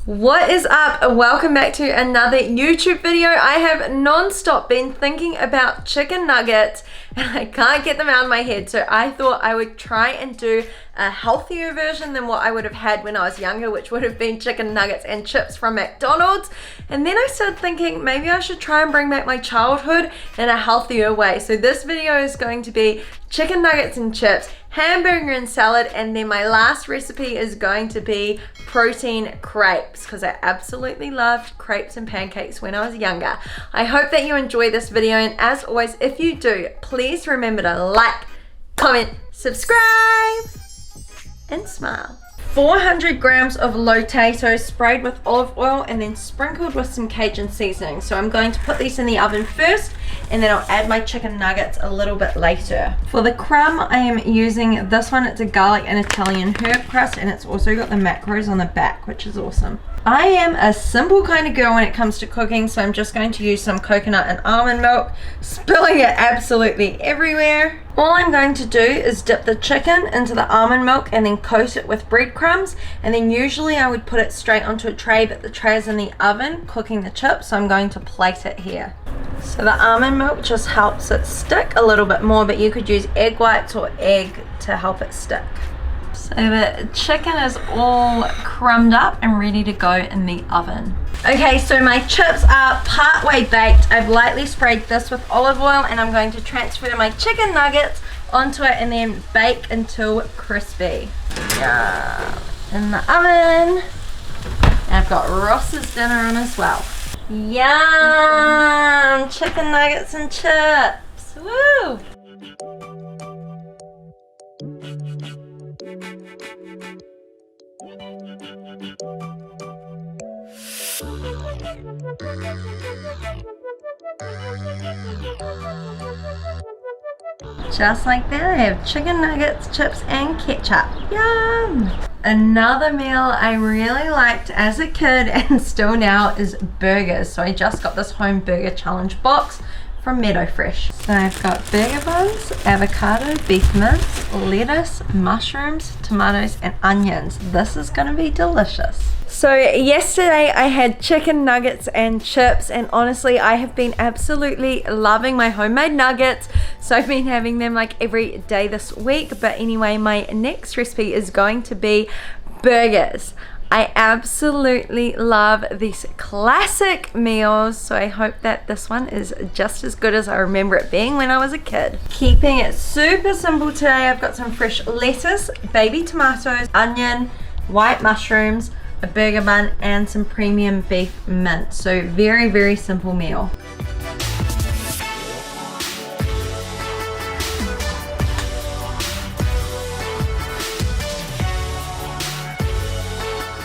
What is up and welcome back to another YouTube video. I have non-stop been thinking about chicken nuggets and I can't get them out of my head, so I thought I would try and do a healthier version than what I would have had when I was younger, which would have been chicken nuggets and chips from McDonald's. And then I started thinking maybe I should try and bring back my childhood in a healthier way. So this video is going to be chicken nuggets and chips, hamburger and salad, and then my last recipe is going to be protein crepes, because I absolutely loved crepes and pancakes when I was younger. I hope that you enjoy this video, and as always, if you do, please remember to like, comment, subscribe, and smile. 400 grams of potatoes sprayed with olive oil and then sprinkled with some Cajun seasoning. So I'm going to put these in the oven first and then I'll add my chicken nuggets a little bit later. For the crumb, I am using this one. It's a garlic and Italian herb crust, and it's also got the macros on the back, which is awesome. I am a simple kind of girl when it comes to cooking, so I'm just going to use some coconut and almond milk, spilling it absolutely everywhere. All I'm going to do is dip the chicken into the almond milk and then coat it with breadcrumbs, and then usually I would put it straight onto a tray, but the tray is in the oven cooking the chips, so I'm going to plate it here. So the almond milk just helps it stick a little bit more, but you could use egg whites or egg to help it stick. So the chicken is all crumbed up and ready to go in the oven. Okay, so my chips are partway baked. I've lightly sprayed this with olive oil and I'm going to transfer my chicken nuggets onto it and then bake until crispy. Yeah, in the oven. And I've got Ross's dinner on as well. Yum! Chicken nuggets and chips. Woo! Just like that, I have chicken nuggets, chips, and ketchup. Yum! Another meal I really liked as a kid and still now is burgers. So I just got this home burger challenge box from Meadow Fresh. So I've got burger buns, avocado, beef mince, lettuce, mushrooms, tomatoes, and onions. This is gonna be delicious. So yesterday I had chicken nuggets and chips, and honestly I have been absolutely loving my homemade nuggets, so I've been having them like every day this week. But anyway, my next recipe is going to be burgers. I absolutely love these classic meals, so I hope that this one is just as good as I remember it being when I was a kid. Keeping it super simple today, I've got some fresh lettuce, baby tomatoes, onion, white mushrooms, a burger bun, and some premium beef mince. So very, very simple meal.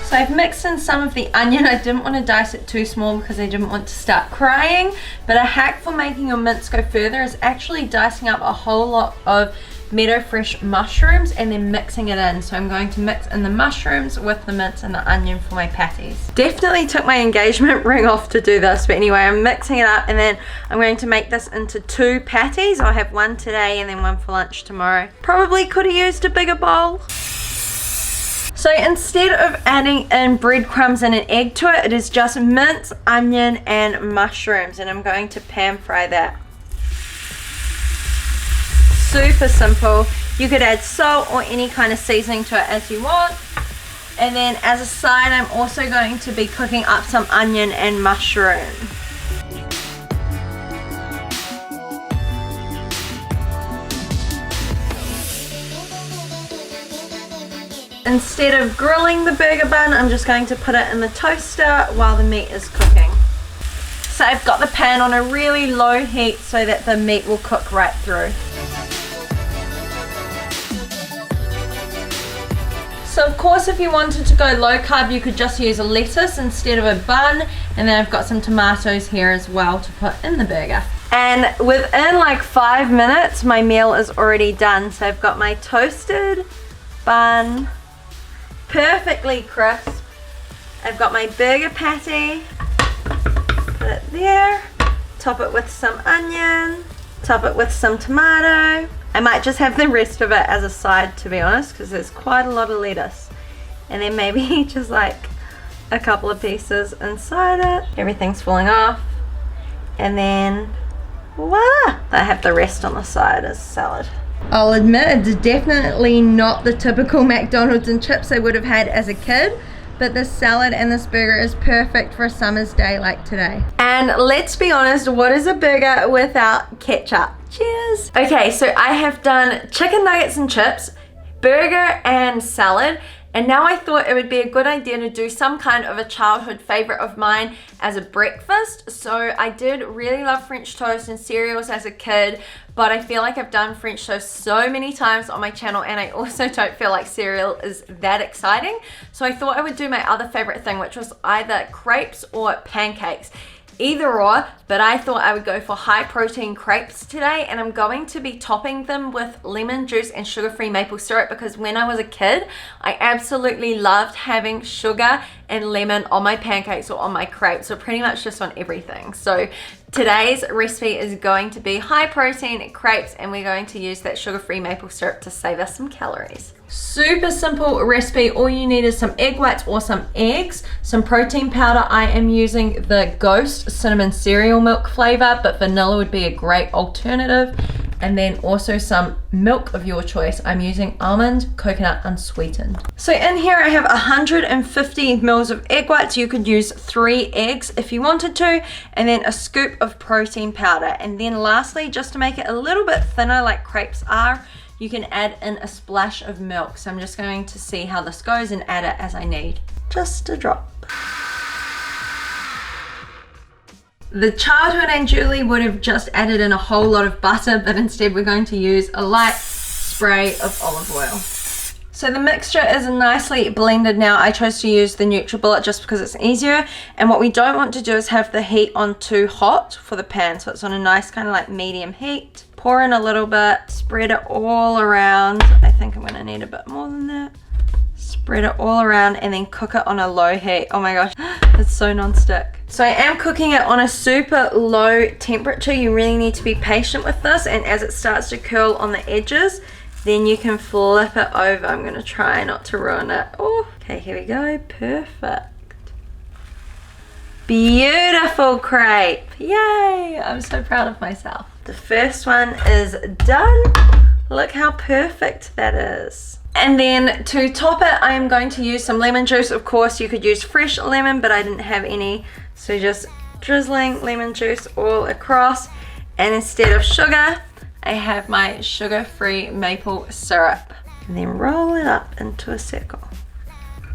So I've mixed in some of the onion. I didn't want to dice it too small because I didn't want to start crying. But a hack for making your mince go further is actually dicing up a whole lot of Meadow Fresh mushrooms and then mixing it in. So I'm going to mix in the mushrooms with the mince and the onion for my patties. Definitely took my engagement ring off to do this, but anyway, I'm mixing it up and then I'm going to make this into 2 patties. I'll have one today and then one for lunch tomorrow. Probably could have used a bigger bowl. So instead of adding in breadcrumbs and an egg to it, it is just mince, onion, and mushrooms, and I'm going to pan fry that. Super simple. You could add salt or any kind of seasoning to it as you want. And then as a side, I'm also going to be cooking up some onion and mushroom. Instead of grilling the burger bun, I'm just going to put it in the toaster while the meat is cooking. So I've got the pan on a really low heat so that the meat will cook right through. So of course, if you wanted to go low carb, you could just use a lettuce instead of a bun. And then I've got some tomatoes here as well to put in the burger. And within like 5 minutes, my meal is already done. So I've got my toasted bun, perfectly crisp. I've got my burger patty, put it there, top it with some onion, top it with some tomato, I might just have the rest of it as a side, to be honest, because there's quite a lot of lettuce. And then maybe just like a couple of pieces inside it. Everything's falling off. And then, voila! I have the rest on the side as salad. I'll admit it's definitely not the typical McDonald's and chips I would have had as a kid, but this salad and this burger is perfect for a summer's day like today. And let's be honest, what is a burger without ketchup? Cheers! Okay, so I have done chicken nuggets and chips, burger and salad, and now I thought it would be a good idea to do some kind of a childhood favorite of mine as a breakfast. So I did really love French toast and cereals as a kid, but I feel like I've done French toast so many times on my channel, and I also don't feel like cereal is that exciting. So I thought I would do my other favorite thing, which was either crepes or pancakes. Either or, but I thought I would go for high protein crepes today, and I'm going to be topping them with lemon juice and sugar-free maple syrup because when I was a kid, I absolutely loved having sugar and lemon on my pancakes or on my crepes, or pretty much just on everything. So today's recipe is going to be high protein crepes, and we're going to use that sugar-free maple syrup to save us some calories. Super simple recipe. All you need is some egg whites or some eggs, some protein powder. I am using the Ghost cinnamon cereal milk flavor, but vanilla would be a great alternative. And then also some milk of your choice. I'm using almond, coconut unsweetened. So in here I have 150 mils of egg whites. You could use 3 eggs if you wanted to, and then a scoop of protein powder. And then lastly, just to make it a little bit thinner like crepes are, you can add in a splash of milk. So I'm just going to see how this goes and add it as I need. Just a drop. The childhood and Julie would have just added in a whole lot of butter, but instead we're going to use a light spray of olive oil. So the mixture is nicely blended now. I chose to use the NutriBullet just because it's easier. And what we don't want to do is have the heat on too hot for the pan. So it's on a nice kind of like medium heat. Pour in a little bit, spread it all around. I think I'm gonna need a bit more than that. Spread it all around and then cook it on a low heat. Oh my gosh, it's so non-stick. So I am cooking it on a super low temperature. You really need to be patient with this, and as it starts to curl on the edges, then you can flip it over. I'm gonna try not to ruin it. Oh, okay, here we go, perfect. Beautiful crepe, yay! I'm so proud of myself. The first one is done. Look how perfect that is. And then to top it, I am going to use some lemon juice. Of course, you could use fresh lemon, but I didn't have any. So just drizzling lemon juice all across. And instead of sugar, I have my sugar-free maple syrup. And then roll it up into a circle.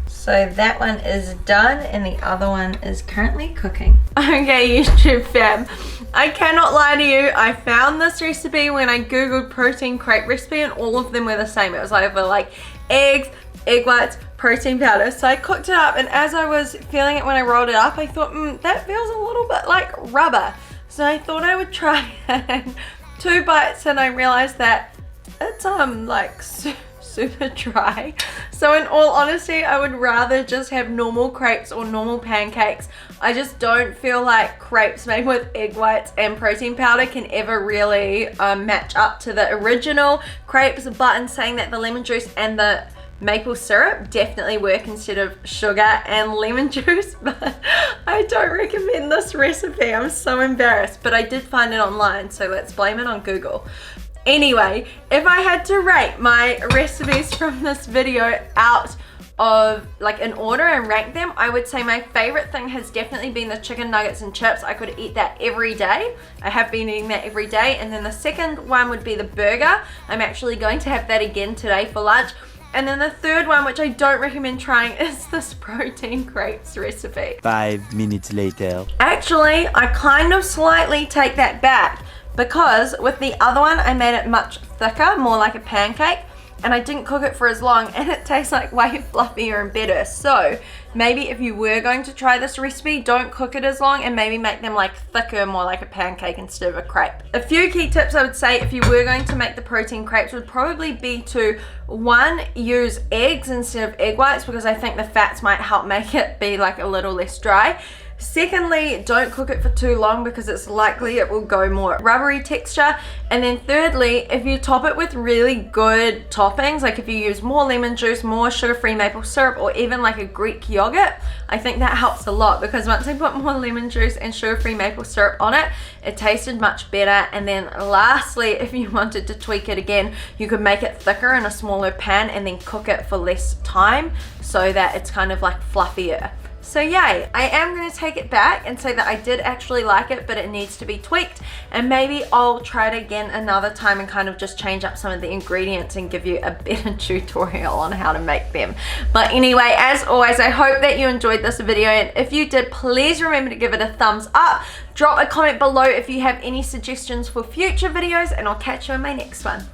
So that one is done, and the other one is currently cooking. Okay, YouTube fam, I cannot lie to you. I found this recipe when I googled protein crepe recipe, and all of them were the same. It was either like eggs, egg whites, protein powder. So I cooked it up, and as I was feeling it when I rolled it up, I thought, that feels a little bit like rubber. So I thought I would try it. 2 bites, and I realized that it's like super dry. So in all honesty, I would rather just have normal crepes or normal pancakes. I just don't feel like crepes made with egg whites and protein powder can ever really match up to the original crepes, but in saying that, the lemon juice and the maple syrup definitely work instead of sugar and lemon juice, but I don't recommend this recipe. I'm so embarrassed, but I did find it online, so let's blame it on Google. Anyway, if I had to rate my recipes from this video out of like in order and rank them, I would say my favorite thing has definitely been the chicken nuggets and chips. I could eat that every day. I have been eating that every day. And then the second one would be the burger. I'm actually going to have that again today for lunch. And then the third one, which I don't recommend trying, is this protein crepes recipe. 5 minutes later. Actually, I kind of slightly take that back, because with the other one, I made it much thicker, more like a pancake, and I didn't cook it for as long, and it tastes like way fluffier and better. So maybe if you were going to try this recipe, don't cook it as long, and maybe make them like thicker, more like a pancake instead of a crepe. A few key tips I would say if you were going to make the protein crepes would probably be to, 1, use eggs instead of egg whites, because I think the fats might help make it be like a little less dry. Secondly, don't cook it for too long because it's likely it will go more rubbery texture. And then thirdly, if you top it with really good toppings, like if you use more lemon juice, more sugar-free maple syrup, or even like a Greek yogurt, I think that helps a lot, because once I put more lemon juice and sugar-free maple syrup on it, it tasted much better. And then lastly, if you wanted to tweak it again, you could make it thicker in a smaller pan and then cook it for less time so that it's kind of like fluffier. So yay, I am going to take it back and say that I did actually like it, but it needs to be tweaked, and maybe I'll try it again another time and kind of just change up some of the ingredients and give you a better tutorial on how to make them. But anyway, as always, I hope that you enjoyed this video, and if you did, please remember to give it a thumbs up. Drop a comment below if you have any suggestions for future videos, and I'll catch you in my next one.